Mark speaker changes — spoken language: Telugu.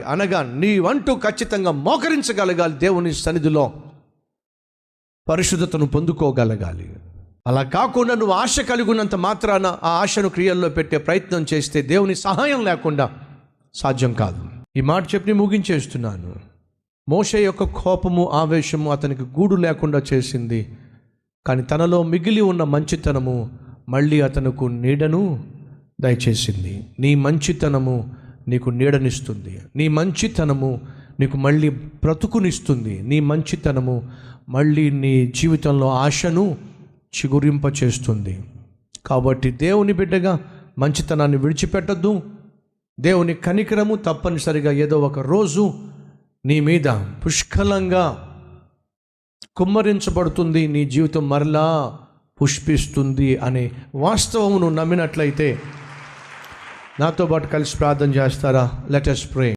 Speaker 1: అనగా నీవంటూ ఖచ్చితంగా మోకరించగలగాలి, దేవుని సన్నిధిలో పరిశుద్ధతను పొందుకోగలగాలి. అలా కాకుండా నువ్వు ఆశ కలిగి ఉన్నంత మాత్రాన ఆ ఆశను క్రియల్లో పెట్టే ప్రయత్నం చేస్తే దేవుని సహాయం లేకుండా సాధ్యం కాదు. ఈ మాట చెప్పి ముగించేస్తున్నాను. మోషే యొక్క కోపము, ఆవేశము అతనికి గూడు లేకుండా చేసింది. కానీ తనలో మిగిలి ఉన్న మంచితనము మళ్ళీ అతనుకు నీడను దయచేసింది. నీ మంచితనము నీకు నీడనిస్తుంది. నీ మంచితనము నీకు మళ్ళీ బ్రతుకునిస్తుంది. నీ మంచితనము మళ్ళీ నీ జీవితంలో ఆశను చిగురింప చేస్తుంది. కాబట్టి దేవుని బిడ్డగా మంచితనాన్ని విడిచిపెట్టద్దు. దేవుని కనికరము తప్పనిసరిగా ఏదో ఒక రోజు నీ మీద పుష్కలంగా కుమ్మరించబడుతుంది. నీ జీవితం మరలా పుష్పిస్తుంది అనే వాస్తవమును నమ్మినట్లయితే నాతో పాటు కలిసి ప్రార్థన చేస్తారా? Let us pray.